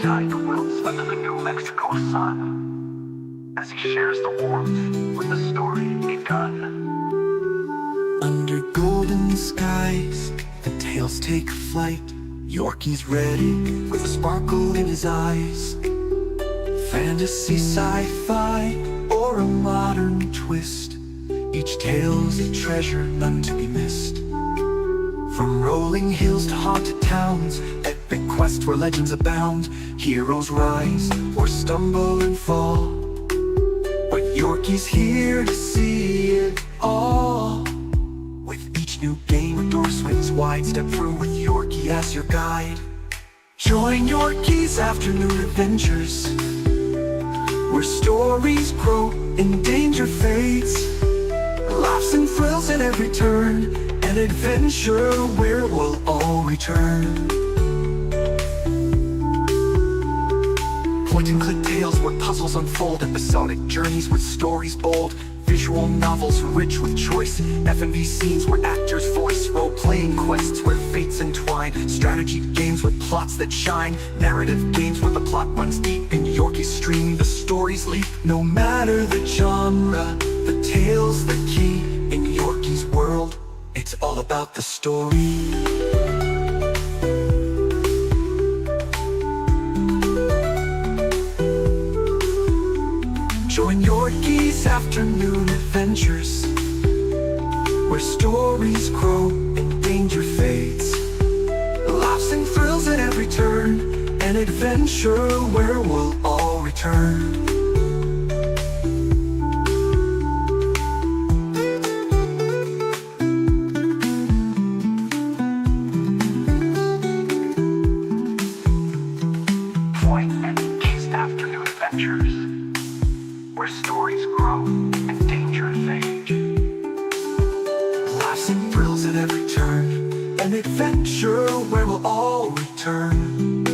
guide the wolves under the New Mexico sun, as he shares the warmth with the story begun. Under golden skies, the tales take flight. Yorkie's ready with a sparkle in his eyes. Fantasy, sci-fi, or a modern twist, each tale's a treasure, none to be missed. From rolling hills to haunted towns, epic quests where legends abound. Heroes rise or stumble and fall, but Yorkie's here to see it all. With each new game, a door swings wide. Step through with Yorkie as your guide. Join Yorkie's afternoon adventures, where stories grow and danger fades. Laughs and thrills at every turn, an adventure where we'll all return. Point and click tales where puzzles unfold, episodic journeys with stories bold. Visual novels rich with choice, F&B scenes where actors voice. Role-playing quests where fates entwine, strategy games with plots that shine. Narrative games where the plot runs deep. In Yorkie's stream the stories leap. No matter the genre, the tale's the key. In Yorkie's world, it's all about the story. Join Yorkie's afternoon adventures, where stories grow and danger fades. Laughs and thrills at every turn, an adventure where we'll all return. Join Yorkie's afternoon adventures, where stories grow and danger fade. Laughs and thrills at every turn, an adventure where we'll all return.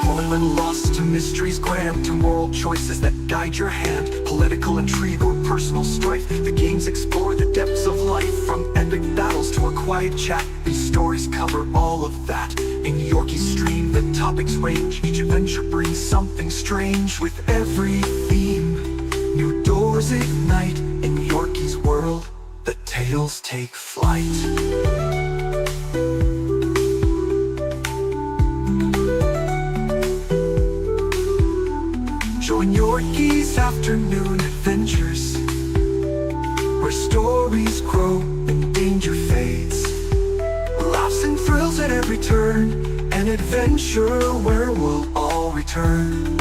Pulling when lost to mysteries grand, to moral choices that guide your hand. Political intrigue or personal strife, the games explore the depths of life. From epic battles to a quiet chat, these stories cover all of that. In Yorkie's stream the topics range, each adventure brings something strange. With every theme, new doors ignite. In Yorkie's world, the tales take flight. Join Yorkie's afternoon adventures, where stories grow and danger fades. Laughs and thrills at every turn, an adventure where we'll all return.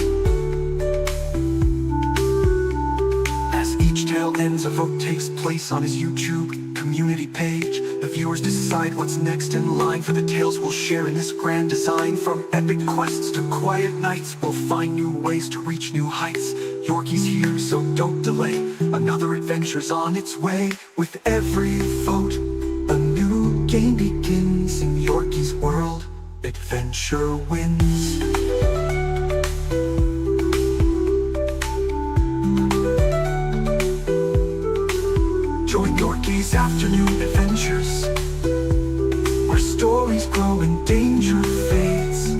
As each tale ends, a vote takes place on his YouTube community page. The viewers decide what's next in line for the tales we'll share in this grand design. From epic quests to quiet nights, we'll find new ways to reach new heights. Yorkie's here, so don't delay. Another adventure's on its way. With every vote, a new game begins. In Yorkie's world, adventure wins. Join Yorkie's afternoon adventures, where stories grow and danger fades.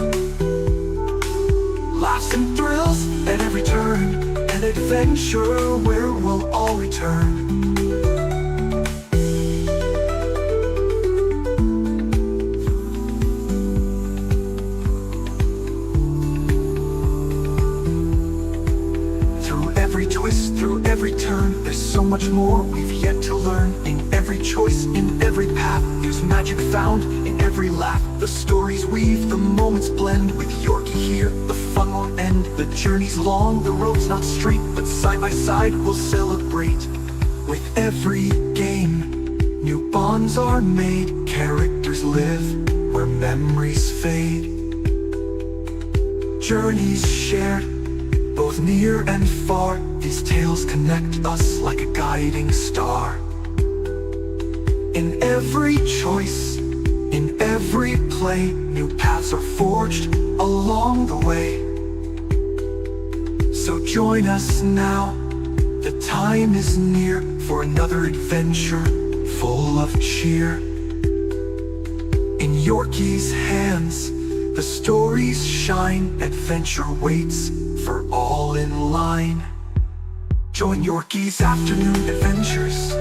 Laughs and thrills at every turn, an adventure where we'll all return. Through every twist, through every turn, there's so much more we've yet to learn. In every choice, in every path, there's magic found in every laugh. The stories weave, the moments blend. With Yorkie here, the fun won't end. The journey's long, the road's not straight, but side by side we'll celebrate. With every game, new bonds are made. Characters live where memories fade. Journeys shared, both near and far. These tales connect us like a guiding star. In every choice, in every play, new paths are forged along the way. So join us now, the time is near for another adventure full of cheer. In Yorkie's hands, the stories shine. Adventure waits for all in line. Join Yorkie's afternoon adventures,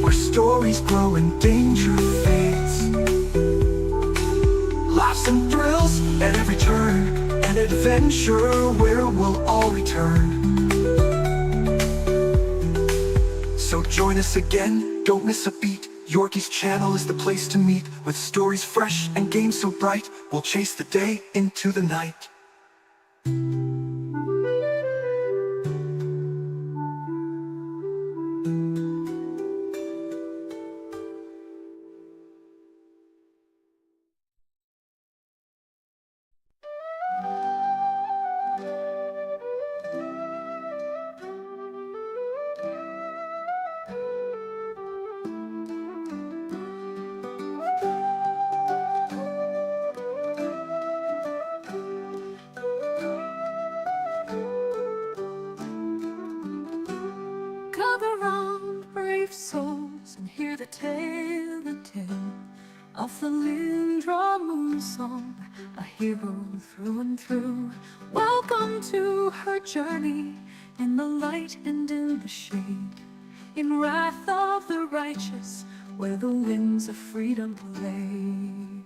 where stories grow and danger fades. Laughs and thrills at every turn, an adventure where we'll all return. So join us again, don't miss a beat. Yorkie's channel is the place to meet. With stories fresh and games so bright, we'll chase the day into the night. Gather round, brave souls, and hear the tale of the Lindra moon song, a hero through and through. Welcome to her journey, in the light and in the shade, in wrath of the righteous, where the winds of freedom play.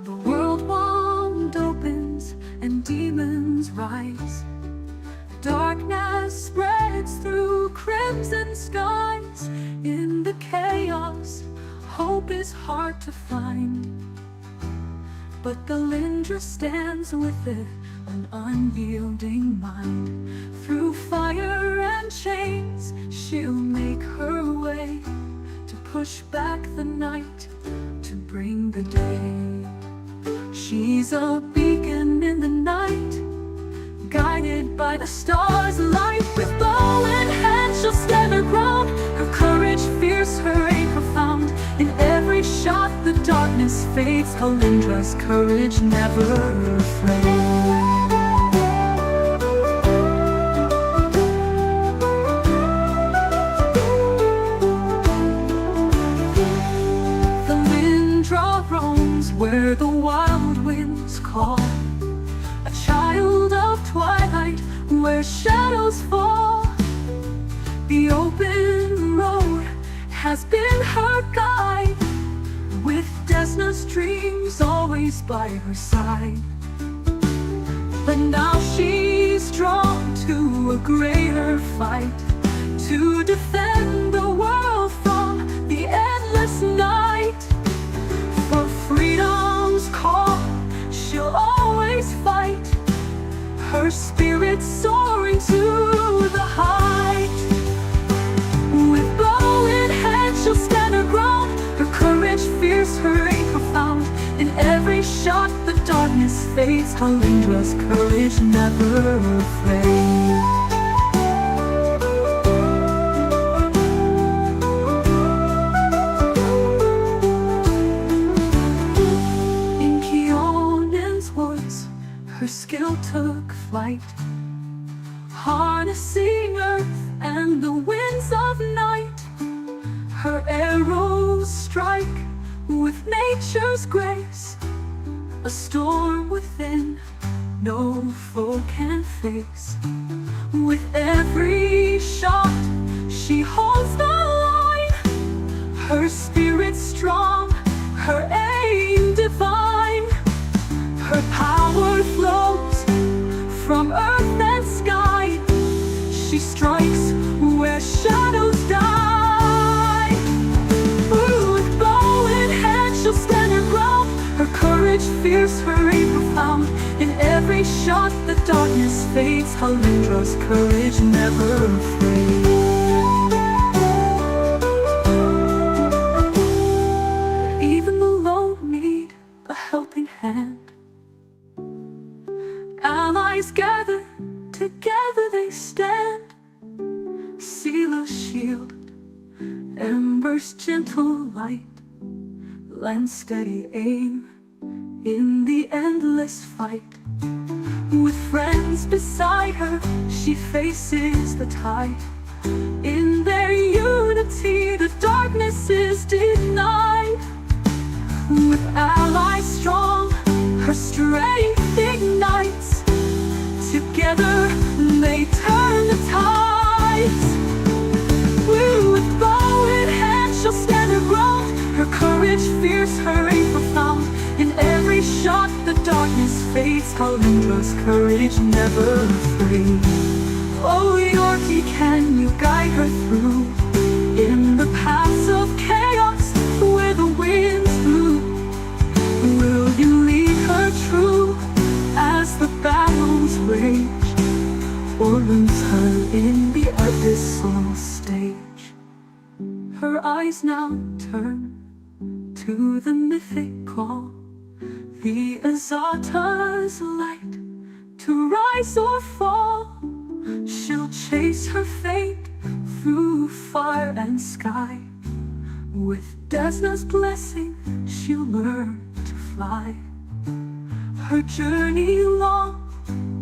The world wand opens and demons rise. Darkness spreads through crimson skies. In the chaos, hope is hard to find, but the Lindra stands with it, an unyielding mind. Through fire and chains, she'll make her way, to push back the night, to bring the day. She's a beacon in the night, guided by the stars' light. With bow in hand, she'll stand her ground. Her courage fierce, her aim profound. In every shot, the darkness fades. Lindra's courage never afraid. The Lindra roams where the wild winds call, a child of twilight where shadows fall. The open road has been her guide, with Desna's dreams always by her side. But now she's drawn to a greater fight, to defend the world from the endless night. For freedom's call, she'll always fight, her spirit soaring to the height. With bow in hand, she'll stand her ground. Her courage fierce, her aim profound. In every shot, the darkness fades. Lindra's courage never fades. In Keonan's woods, her skill took flight, harnessing earth and the winds of night. Her arrows strike with nature's grace, a storm within no foe can face. With every shot, she holds the line, her spirit strong, her aim divine. Her power flows from earth and sky, she strikes where shadows die. With bow in hand, she'll stand her ground. Her courage fierce, her aim profound. In every shot, the darkness fades. Lindra's courage never fades. Even the lone need a helping hand. Allies gather, together they stand. Sealer's shield, ember's gentle light, lend steady aim in the endless fight. With friends beside her, she faces the tide. In their unity, the darkness is denied. With allies strong, her strength ignites. Together they turn the tides. With bow in hand she'll stand her ground. Her courage fierce, her aim profound. In every shot the darkness fades. Calendra's courage never afraid. Oh Yorkie, can you guide her through in the paths of chaos where the winds blew? Will you lead her true as the battles rage, or lose her in the abyssal stage? Her eyes now turn to the mythic call, the Azata's light, to rise or fall. She'll chase her fate through fire and sky. With Desna's blessing she'll learn to fly. Her journey long,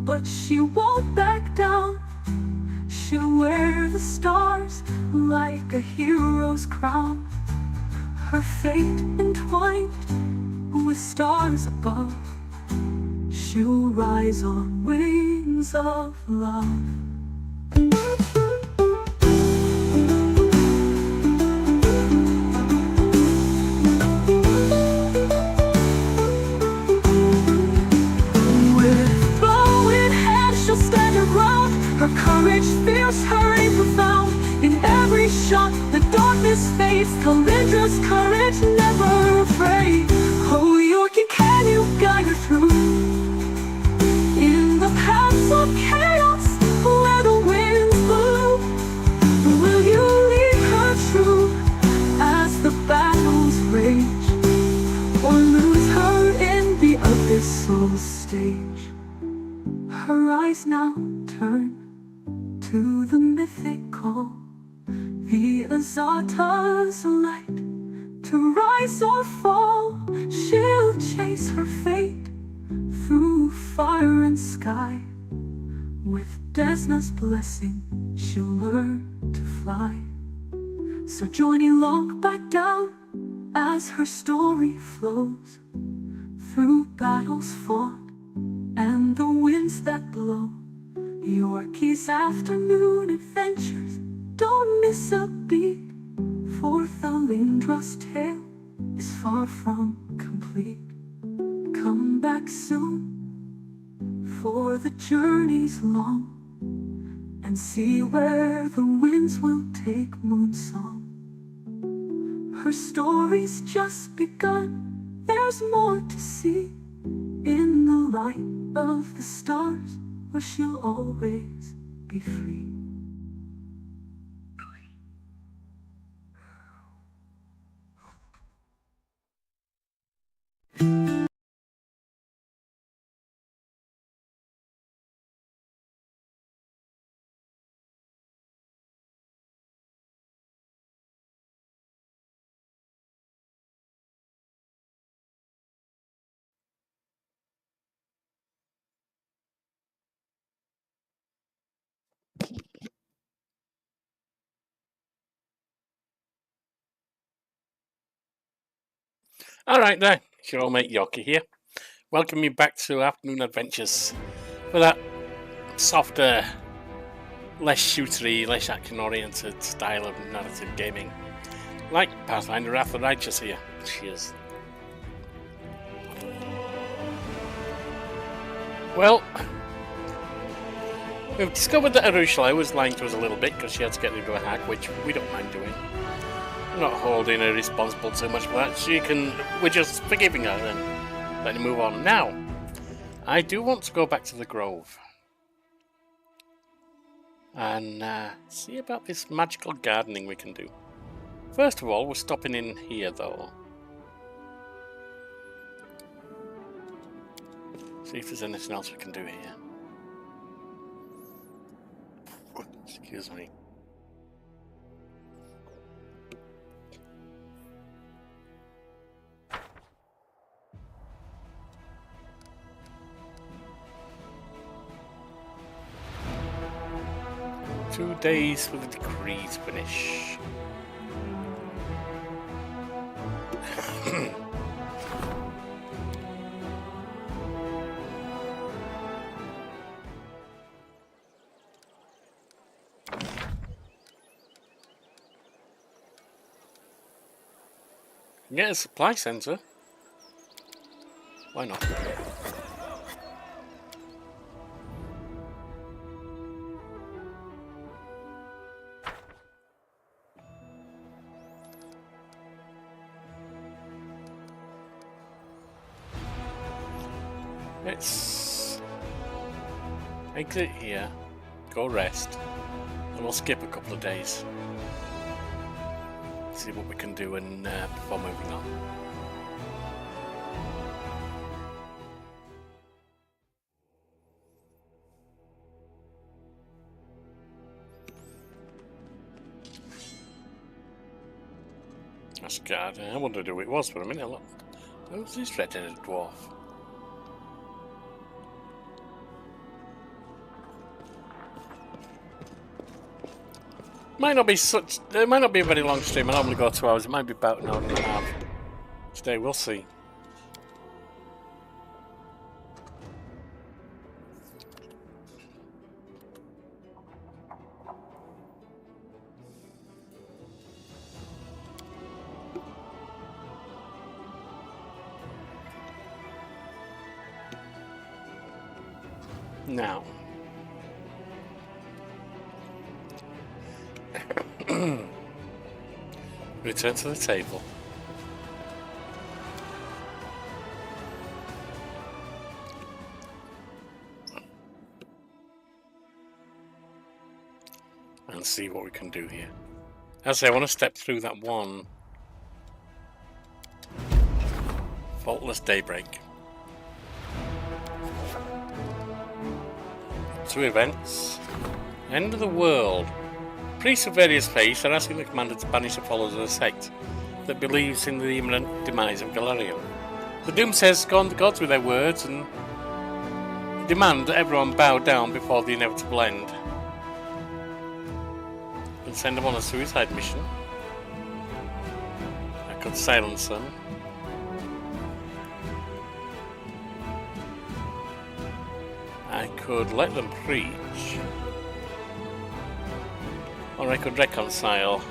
but she won't back down. She'll wear the stars like a hero's crown. Her fate entwined with stars above. She'll rise on wings of love. With bow in hand she'll stand her ground. Her courage fierce, her aim profound. In every shot the darkness fades. Calendra's courage never afraid. Oh Yorkie, can you guide her through in the paths of chaos where the winds blow? Will you lead her true as the battles rage, or lose her in the abyssal stage? Her eyes now turn to the mythic call, the Azata's light, to rise or fall. She'll chase her fate through fire and sky. With Desna's blessing she'll learn to fly. So journey long back down as her story flows, through battles fought and the winds that blow. Yorkie's afternoon adventures, don't miss a beat, for Thalindra's tale is far from complete. Come back soon, for the journey's long, and see where the winds will take Moonsong. Her story's just begun, there's more to see in the light of the stars, where she'll always be free. Alright there, it's your old mate Yorkie here. Welcome you back to Afternoon Adventures for that softer, less shootery, less action-oriented style of narrative gaming. Like Pathfinder Wrath of the Righteous here. Cheers. Well, we've discovered that Arushla was lying to us a little bit because she had to get rid of a hack, which we don't mind doing. We're not holding her responsible too much for that. We're just forgiving her and letting her move on. Now, I do want to go back to the Grove and see about this magical gardening we can do. First of all, we're stopping in here though. See if there's anything else we can do here. Excuse me. Two days for the decree to finish. Get a supply center. Why not? Let's exit here, go rest, and we'll skip a couple of days. See what we can do and before moving on. That's good. I wondered who it was for a minute. Look, who's this red-headed dwarf? Might not be such. It might not be a very long stream. I normally go 2 hours. It might be about an hour and a half. Today we'll see. Now. Return to the table. And see what we can do here. As I say, I want to step through that one. Faultless daybreak. 2 events. End of the world. Priests of various faiths are asking the commander to banish the followers of the sect that believes in the imminent demise of Galarium. The Doomsayers scorn the gods with their words and demand that everyone bow down before the inevitable end. I can send them on a suicide mission. I could silence them. I could let them preach. Or I could reconcile.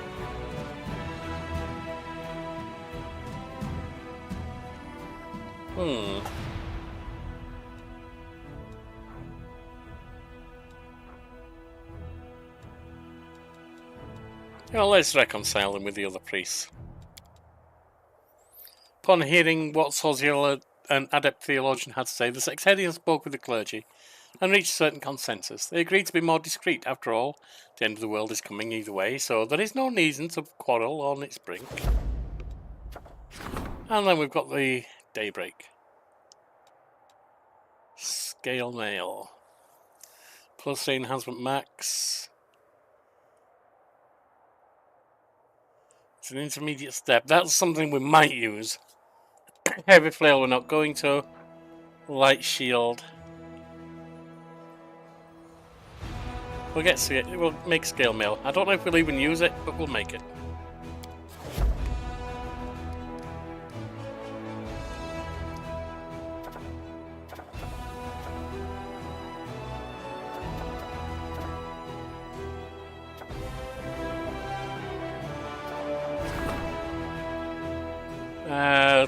Well, let's reconcile them with the other priests. Upon hearing what Soziel, an adept theologian, had to say, the sectarians spoke with the clergy and reached a certain consensus. They agreed to be more discreet. After all, the end of the world is coming either way, so there is no reason to quarrel on its brink. And then we've got the daybreak. Scale mail. Plus 3 enhancement max. It's an intermediate step. That's something we might use. Heavy flail we're not going to. Light shield. We'll get to it. We'll make scale mail. I don't know if we'll even use it, but we'll make it.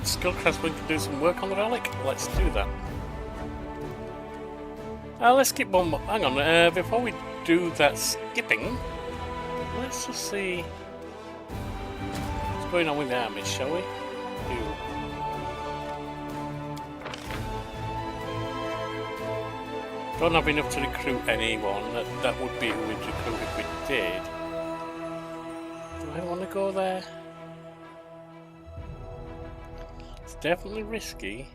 Skullcraftsman can do some work on the relic. Let's do that. Let's skip one more. Hang on, before we do that skipping, let's just see what's going on with the army, shall we? Don't have enough to recruit anyone. That would be who we'd recruit if we did. Do I want to go there? It's definitely risky.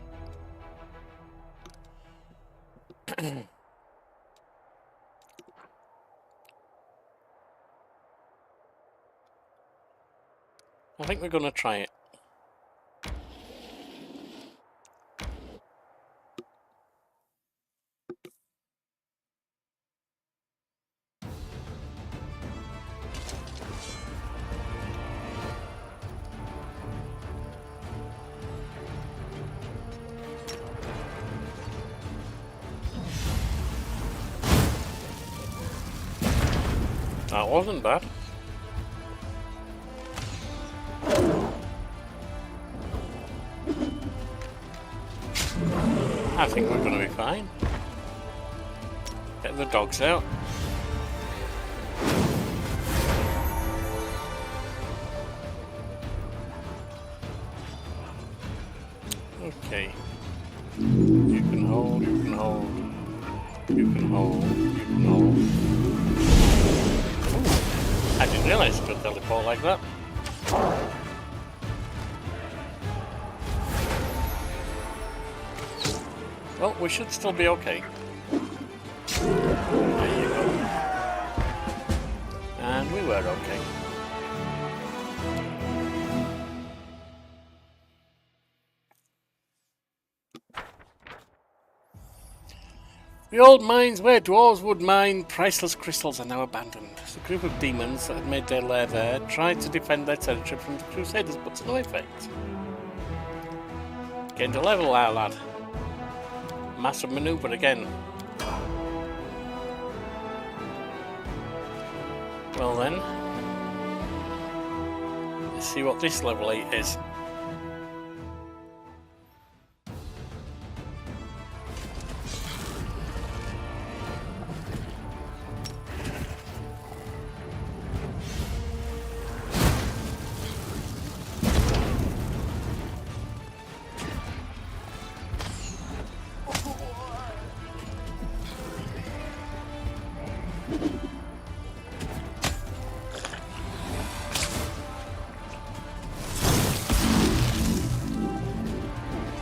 I think we're going to try it. That wasn't bad. I think we're going to be fine. Get the dogs out. Okay. You can hold, you can hold. You can hold, you can hold. Ooh, I didn't realise it could teleport like that. Well, we should still be okay. There you go. And we were okay. The old mines where dwarves would mine priceless crystals are now abandoned. The group of demons that had made their lair there tried to defend their territory from the Crusaders, but to no effect. Getting to level, our lad. Massive maneuver again. Well then, let's see what this level 8 is.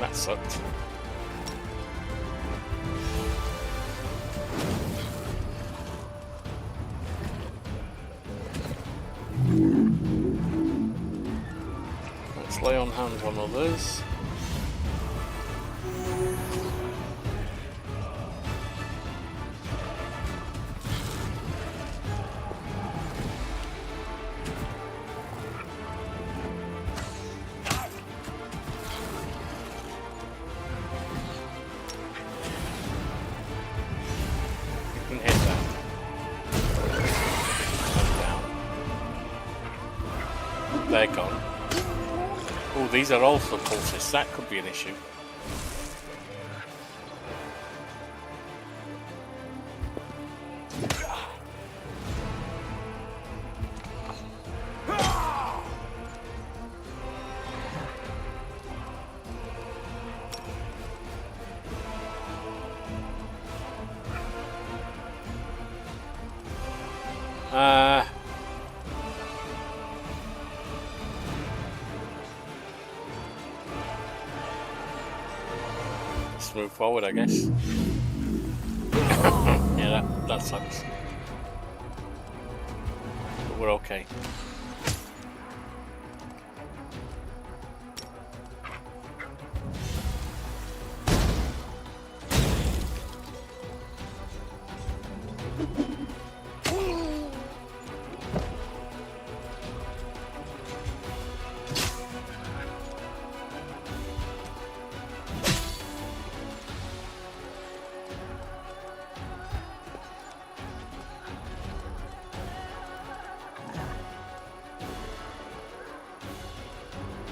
That sucked. Let's lay on hands on others. They're gone. Oh, these are also cultists. That could be an issue. Let's move forward, I guess. Yeah, that sucks. But we're okay.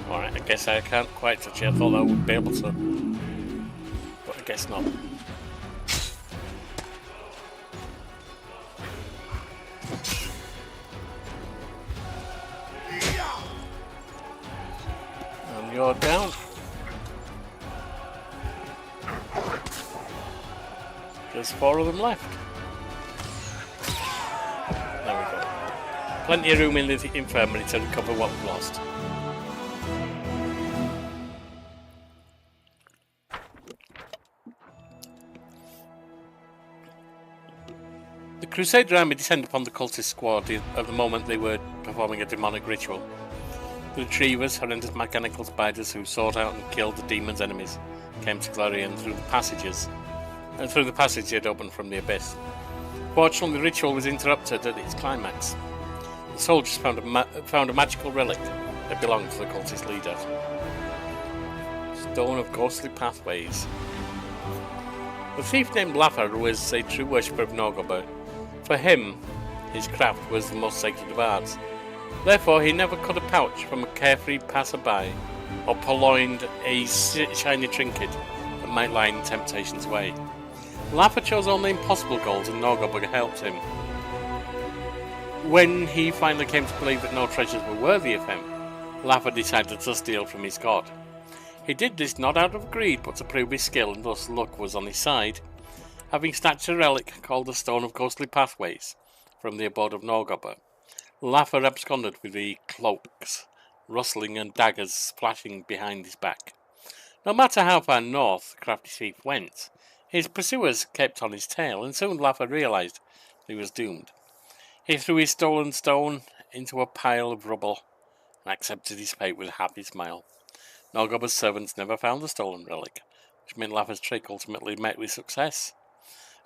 Alright, I guess I can't quite touch it. I thought I would be able to. But I guess not. And you're down. There's 4 of them left. There we go. Plenty of room in the infirmary to recover what we've lost. The Crusader army descended upon the cultist squad at the moment they were performing a demonic ritual. The retrievers, horrendous mechanical spiders who sought out and killed the demon's enemies, came to Clarion through the passages, and through the passage it opened from the abyss. Fortunately, the ritual was interrupted at its climax. The soldiers found a magical relic that belonged to the cultist leader. Stone of ghostly pathways. The thief named Laffer was a true worshipper of Norgobber. For him, his craft was the most sacred of arts. Therefore, he never cut a pouch from a carefree passerby or purloined a shiny trinket that might lie in temptation's way. Laffer chose only impossible goals and Norgobber helped him. When he finally came to believe that no treasures were worthy of him, Laffer decided to steal from his god. He did this not out of greed, but to prove his skill, and thus luck was on his side. Having snatched a relic called the Stone of Ghostly Pathways from the abode of Norgobber, Laffer absconded with the cloaks, rustling and daggers flashing behind his back. No matter how far north the crafty thief went, his pursuers kept on his tail, and soon Laffer realised he was doomed. He threw his stolen stone into a pile of rubble and accepted his fate with a happy smile. Norgobber's servants never found the stolen relic, which meant Laffer's trick ultimately met with success.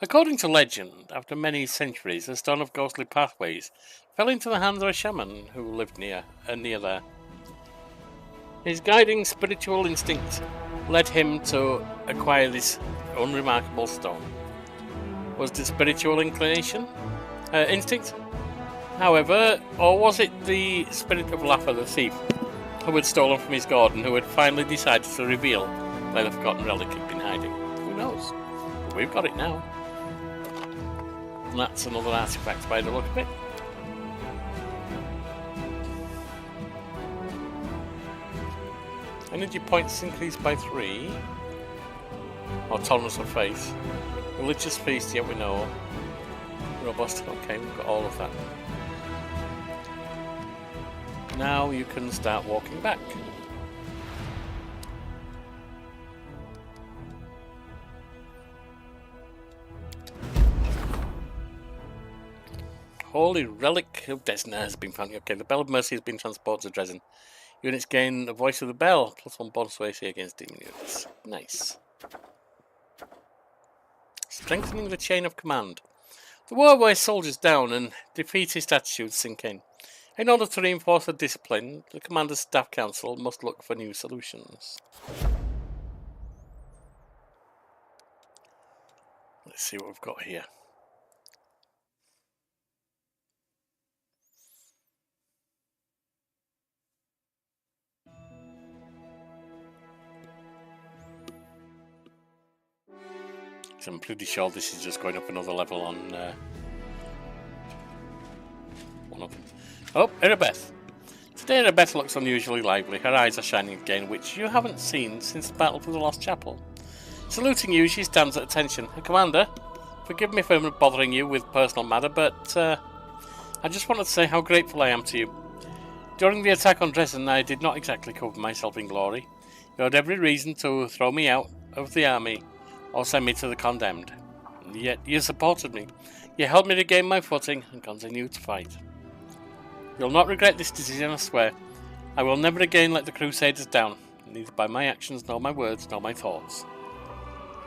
According to legend, after many centuries, the Stone of Ghostly Pathways fell into the hands of a shaman who lived near there. His guiding spiritual instinct led him to acquire this unremarkable stone. Was the spiritual instinct? However, or was it the spirit of Laffer the thief, who had stolen from his god and who had finally decided to reveal where the forgotten relic had been hiding? Who knows? But we've got it now. And that's another artifact by the look of it. Energy points increased by 3. Or tolerance of faith. Religious feast, yeah we know. Robust, okay, we've got all of that. Now you can start walking back. Holy Relic of Desna has been found. Okay, the Bell of Mercy has been transported to Dresden. Units gain the Voice of the Bell, +1 bonus to AC against demon units. Nice. Strengthening the chain of command. The war wears soldiers down and defeatist attitudes sink in. In order to reinforce the discipline, the Commander's Staff Council must look for new solutions. Let's see what we've got here. So I'm pretty sure this is just going up another level on one of them. Oh, Erebeth. Today Erebeth looks unusually lively. Her eyes are shining again, which you haven't seen since the battle for the Lost Chapel. Saluting you, she stands at attention. Commander, forgive me for bothering you with personal matter, but I just wanted to say how grateful I am to you. During the attack on Dresden, I did not exactly cover myself in glory. You had every reason to throw me out of the army or send me to the condemned. And yet you supported me. You helped me to gain my footing and continue to fight. You'll not regret this decision, I swear. I will never again let the Crusaders down, neither by my actions nor my words nor my thoughts.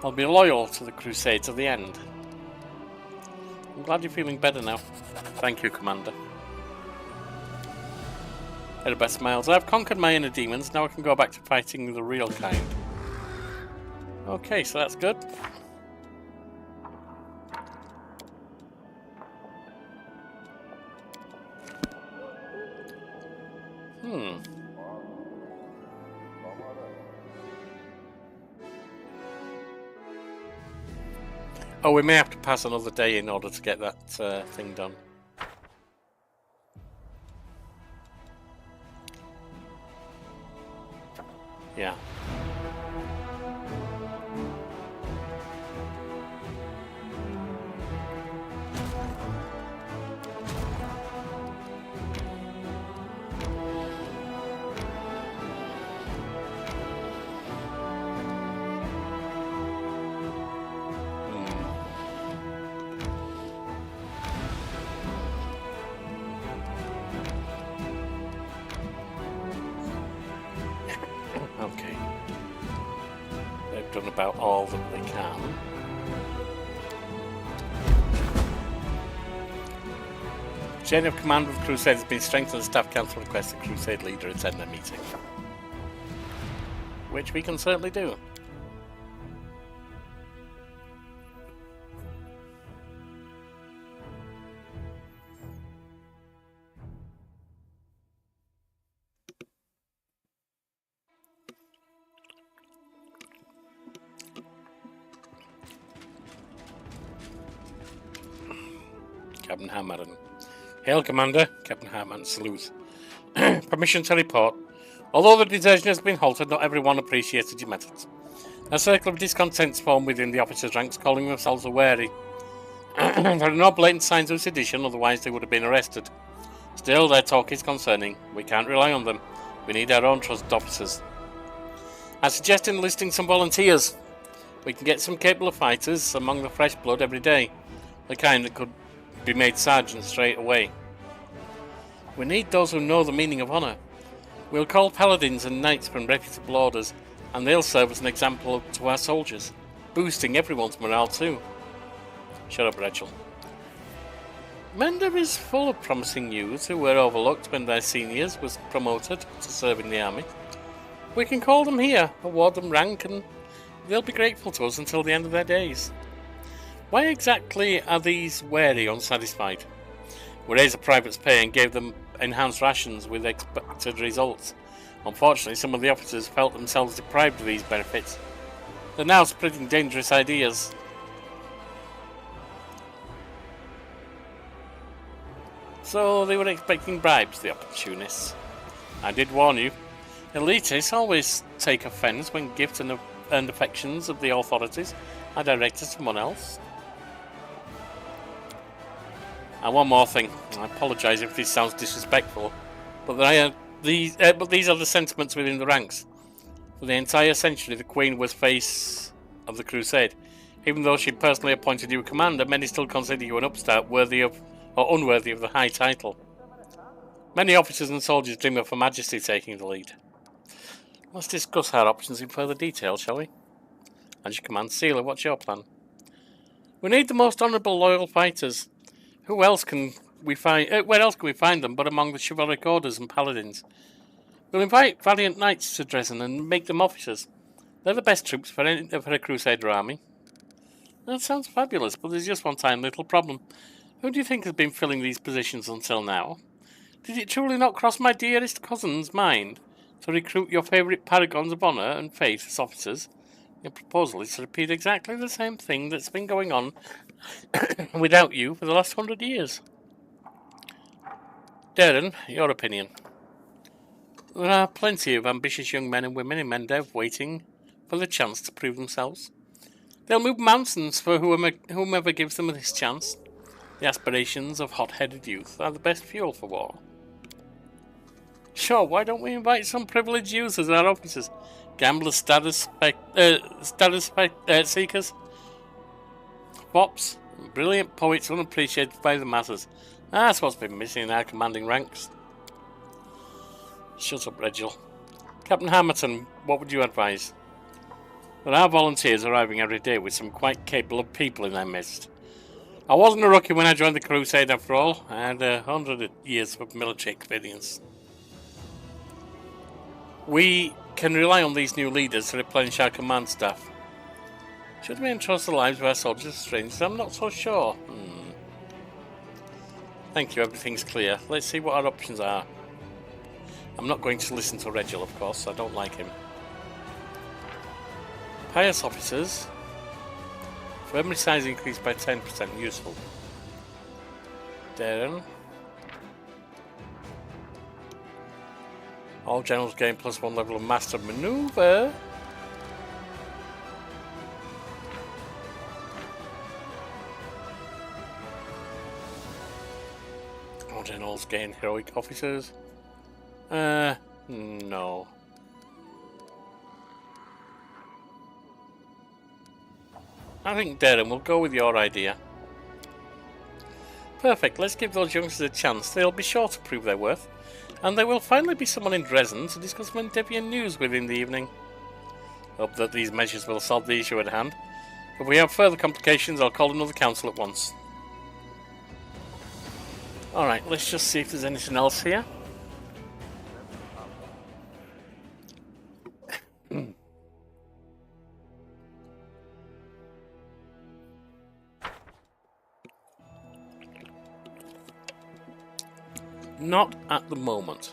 I'll be loyal to the Crusade to the end. I'm glad you're feeling better now. Thank you, Commander. Erebeth smiles. I've conquered my inner demons, now I can go back to fighting the real kind. Okay, so that's good. Oh, we may have to pass another day in order to get that thing done. Yeah. Okay. They've done about all that they can. Chain of command of the Crusade has been strengthened. The Staff Council requests the Crusade leader attend their meeting. Which we can certainly do. Captain Hartman. Hail, Commander. Captain Hartman salutes. Permission to report. Although the desertion has been halted, not everyone appreciated your methods. A circle of discontent formed within the officers' ranks, calling themselves wary. There are no blatant signs of sedition, otherwise they would have been arrested. Still, their talk is concerning. We can't rely on them. We need our own trusted officers. I suggest enlisting some volunteers. We can get some capable fighters among the fresh blood every day, the kind that could be made sergeants straight away. We need those who know the meaning of honour. We'll call paladins and knights from reputable orders, and they'll serve as an example to our soldiers, boosting everyone's morale too. Shut up, Rachel. Mender is full of promising youths who were overlooked when their seniors was promoted to serve in the army. We can call them here, award them rank, and they'll be grateful to us until the end of their days. Why exactly are these wary unsatisfied? We raised the privates' pay and gave them enhanced rations with expected results. Unfortunately, some of the officers felt themselves deprived of these benefits. They're now spreading dangerous ideas. So they were expecting bribes, the opportunists. I did warn you. Elitists always take offence when gifts and affections of the authorities are directed to someone else. And one more thing. I apologise if this sounds disrespectful, but these are the sentiments within the ranks. For the entire century, the Queen was face of the Crusade. Even though she personally appointed you a commander, many still consider you an upstart worthy of or unworthy of the high title. Many officers and soldiers dream of Her Majesty taking the lead. Let's discuss our options in further detail, shall we? As you command, Sealer, what's your plan? We need the most honourable, loyal fighters. Where else can we find them but among the chivalric orders and paladins? We'll invite valiant knights to Dresden and make them officers. They're the best troops for a Crusader army. That sounds fabulous, but there's just one tiny little problem. Who do you think has been filling these positions until now? Did it truly not cross my dearest cousin's mind to recruit your favourite paragons of honour and faith as officers? Your proposal is to repeat exactly the same thing that's been going on without you for the last 100 years. Darren, your opinion. There are plenty of ambitious young men and women in Mendev waiting for the chance to prove themselves. They'll move mountains for whomever gives them this chance. The aspirations of hot-headed youth are the best fuel for war. Sure, why don't we invite some privileged youths as our officers? Gamblers, status seekers, fops, brilliant poets unappreciated by the masses. That's what's been missing in our commanding ranks. Shut up, Regil. Captain Hamilton, what would you advise? There are volunteers arriving every day with some quite capable people in their midst. I wasn't a rookie when I joined the Crusade after all. I had 100 years of military experience. We can rely on these new leaders to replenish our command staff. Should we entrust the lives of our soldiers to strangers? I'm not so sure. Thank you, everything's clear. Let's see what our options are. I'm not going to listen to Regil, of course. I don't like him. Pious officers. Memory size increased by 10%. Useful. Darren. All generals gain +1 level of master maneuver. All generals gain heroic officers. No. I think, Darren, we'll go with your idea. Perfect, let's give those youngsters a chance. They'll be sure to prove their worth. And there will finally be someone in Dresden to discuss Mendevian news within the evening. Hope that these measures will solve the issue at hand. If we have further complications, I'll call another council at once. Alright, let's just see if there's anything else here. Not at the moment.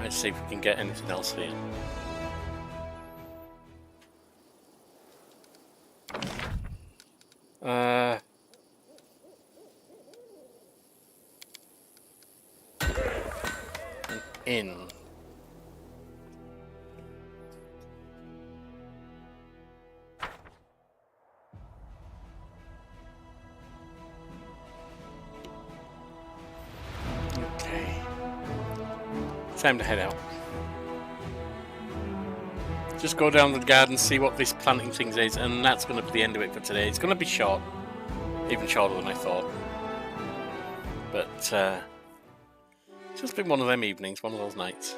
Let's see if we can get anything else here. in. Okay. Time to head out. Just go down the garden, see what this planting thing is, and that's going to be the end of it for today. It's going to be short, even shorter than I thought. But it's just been one of them evenings, one of those nights.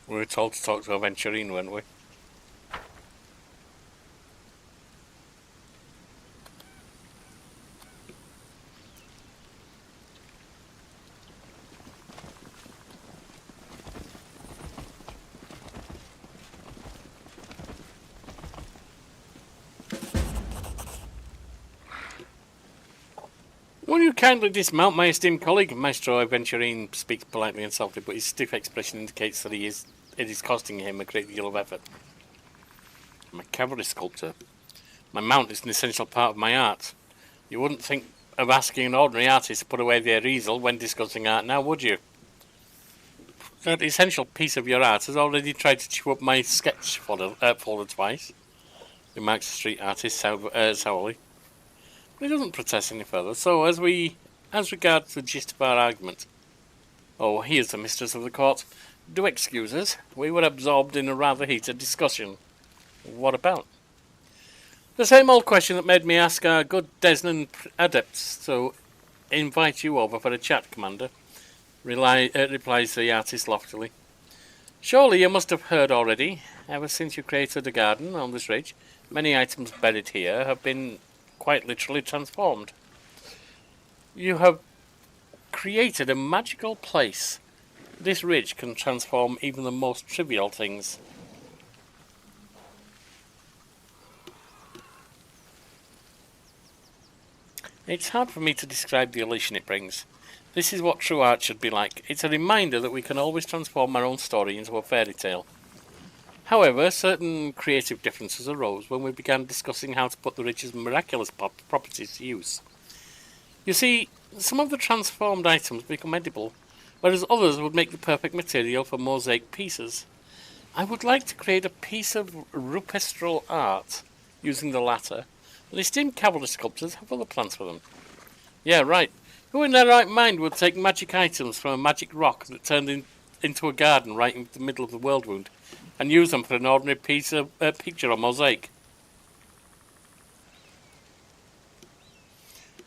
We were told to talk to Aventurine, weren't we? Will you kindly dismount, my esteemed colleague? Maestro Aventurine speaks politely and softly, but his stiff expression indicates that it is costing him a great deal of effort. I'm a cavalry sculptor. My mount is an essential part of my art. You wouldn't think of asking an ordinary artist to put away their easel when discussing art now, would you? That essential piece of your art has already tried to chew up my sketch folder twice, remarks the street artist sourly. But he doesn't protest any further, so as regards the gist of our argument... Oh, here's the mistress of the court. Do excuse us, we were absorbed in a rather heated discussion. What about? The same old question that made me ask our good Desnan adepts to invite you over for a chat, Commander, replies the artist loftily. Surely you must have heard already. Ever since you created the garden on this ridge, many items buried here have been quite literally transformed. You have created a magical place. This ridge can transform even the most trivial things. It's hard for me to describe the elation it brings. This is what true art should be like. It's a reminder that we can always transform our own story into a fairy tale. However, certain creative differences arose when we began discussing how to put the ridge's miraculous properties to use. You see, some of the transformed items become edible, whereas others would make the perfect material for mosaic pieces. I would like to create a piece of rupestral art using the latter. The esteemed cavalry sculptors have other plans for them. Yeah, right. Who in their right mind would take magic items from a magic rock that turned into a garden right in the middle of the world wound and use them for an ordinary piece of picture or mosaic?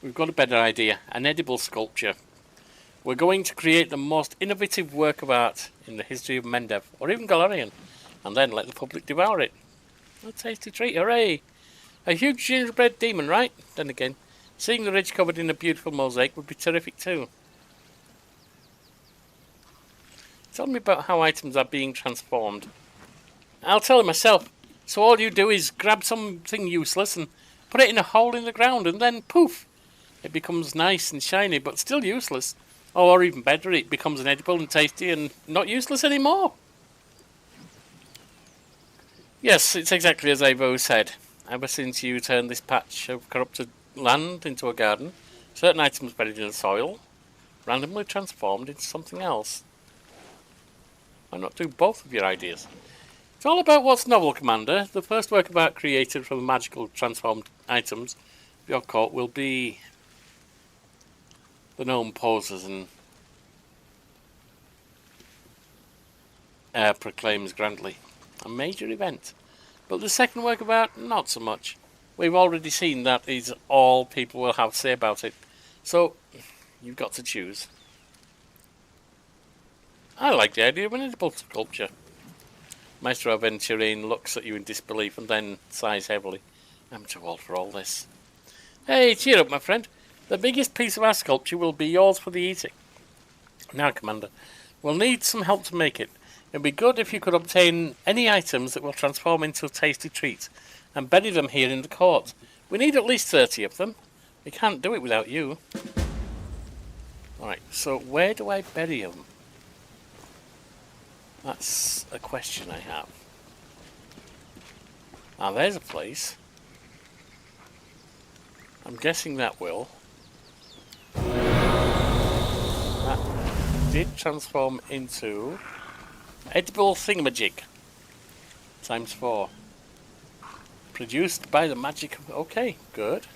We've got a better idea. An edible sculpture. We're going to create the most innovative work of art in the history of Mendev, or even Galarian, and then let the public devour it. A tasty treat, hooray! A huge gingerbread demon, right? Then again, seeing the ridge covered in a beautiful mosaic would be terrific too. Tell me about how items are being transformed. I'll tell you myself. So all you do is grab something useless and put it in a hole in the ground, and then poof! It becomes nice and shiny, but still useless. Or even better, it becomes edible and tasty and not useless anymore. Yes, it's exactly as Avo said. Ever since you turned this patch of corrupted land into a garden, certain items buried in the soil randomly transformed into something else. Why not do both of your ideas? It's all about what's novel, Commander. The first work of art created from the magical transformed items of your court will be the gnome poses and proclaims grandly. A major event. But the second work about, not so much. We've already seen that is all people will have to say about it. So, you've got to choose. I like the idea of an edible sculpture. Maestro Aventurine looks at you in disbelief and then sighs heavily. I'm too old for all this. Hey, cheer up, my friend. The biggest piece of our sculpture will be yours for the eating. Now, Commander, we'll need some help to make it. It'd be good if you could obtain any items that will transform into tasty treats and bury them here in the court. We need at least 30 of them. We can't do it without you. Alright, so where do I bury them? That's a question I have. Ah, there's a place. I'm guessing that will. That did transform into edible thingamajig. Times 4. Produced by the magic of... Okay, good.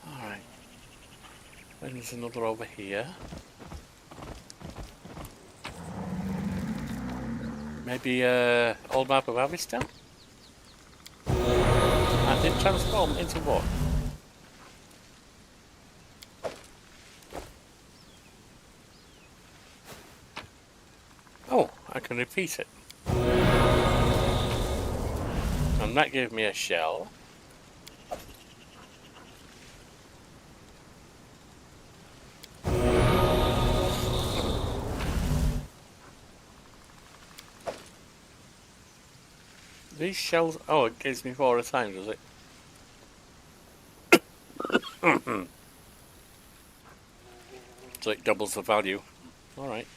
Alright. Then there's another over here. Maybe old map of Avistan? And it transform into what? Oh, I can repeat it. And that gave me a shell. These shells... Oh, it gives me 4 at a time, does it? So it doubles the value. Alright.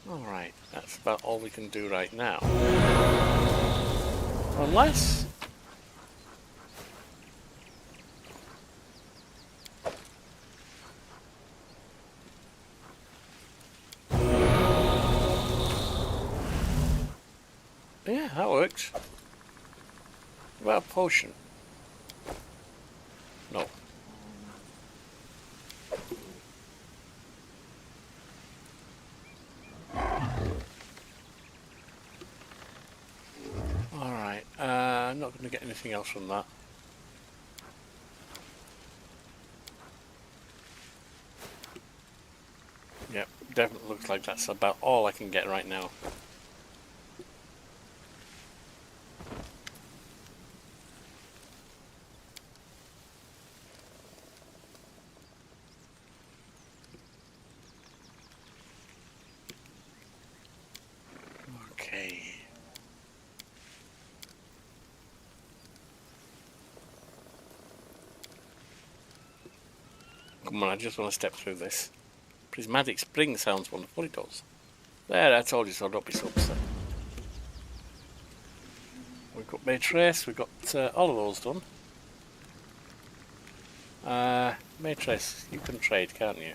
Alright, that's about all we can do right now. Unless... Yeah, that works. What about a potion? No. Alright, I'm not going to get anything else from that. Yep, definitely looks like that's about all I can get right now. Okay. Come on, I just want to step through this. Prismatic spring sounds wonderful, it does. There, I told you so, don't be so upset. We've got Matrace, we've got all of those done. Matrace, you can trade, can't you?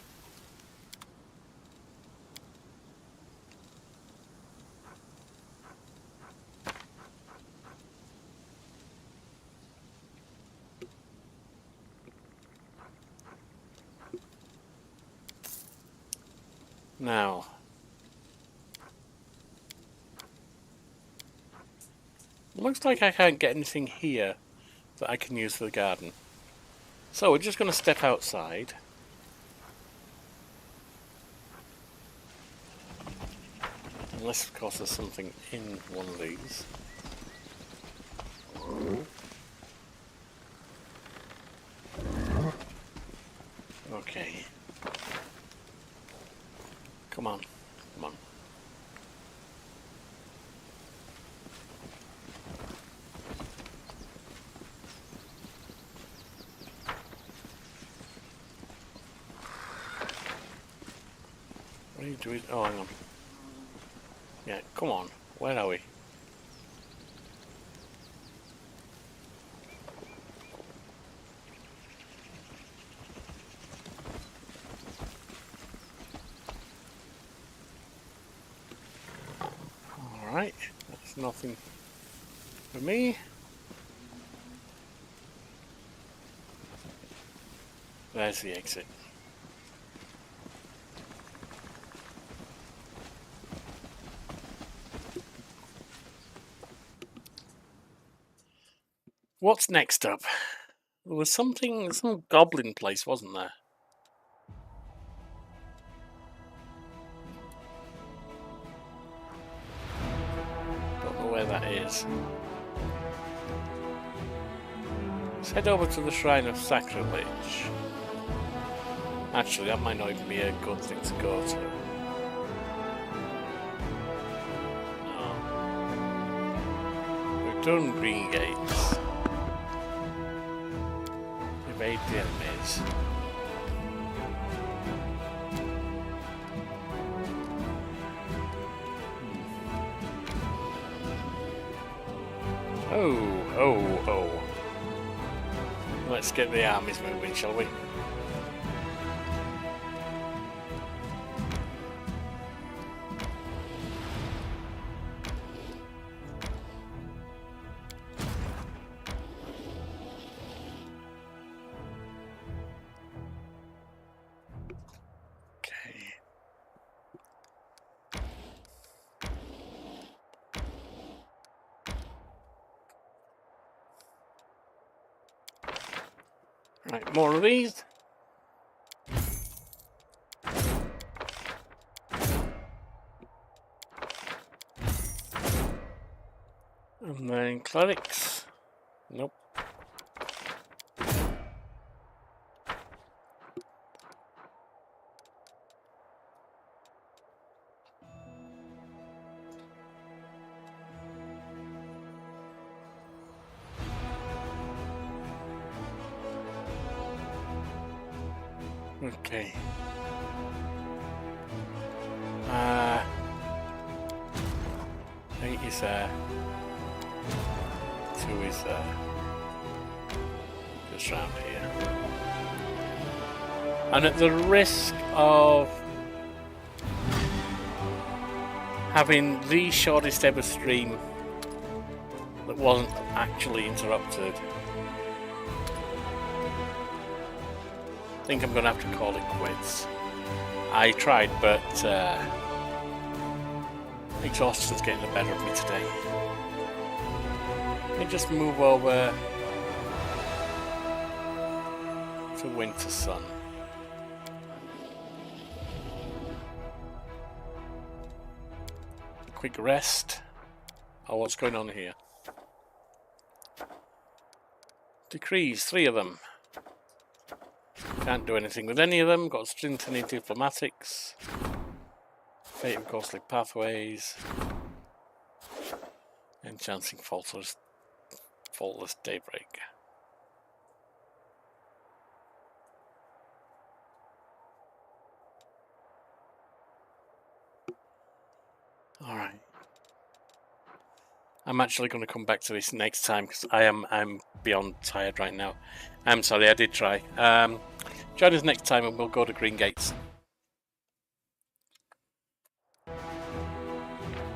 Now, looks like I can't get anything here that I can use for the garden. So we're just going to step outside. Unless, of course, there's something in one of these. Okay. Come on, come on. What are you doing? Oh, hang on. Yeah, come on. Where are we? Alright, that's nothing for me. There's the exit. What's next up? There was some goblin place, wasn't there? Don't know where that is. Let's head over to the Shrine of Sacrilege. Actually, that might not even be a good thing to go to. No. We've done Green Gates. Evade the enemies. Oh. Let's get the armies moving, shall we? Right, more of these. And then clerics. Nope. Okay. 8 is there. 2 is there. Just round here. And at the risk of having the shortest ever stream that wasn't actually interrupted, I think I'm going to have to call it quits. I tried, but exhaustion's getting the better of me today. Let me just move over to Winter Sun. Quick rest. Oh, what's going on here? Decrees, 3 of them. Can't do anything with any of them. Got strengthening diplomatics. Fate of ghostly pathways. Enchanting faultless daybreak. Alright. I'm actually going to come back to this next time because I'm beyond tired right now. I'm sorry, I did try. Join us next time and we'll go to Green Gates.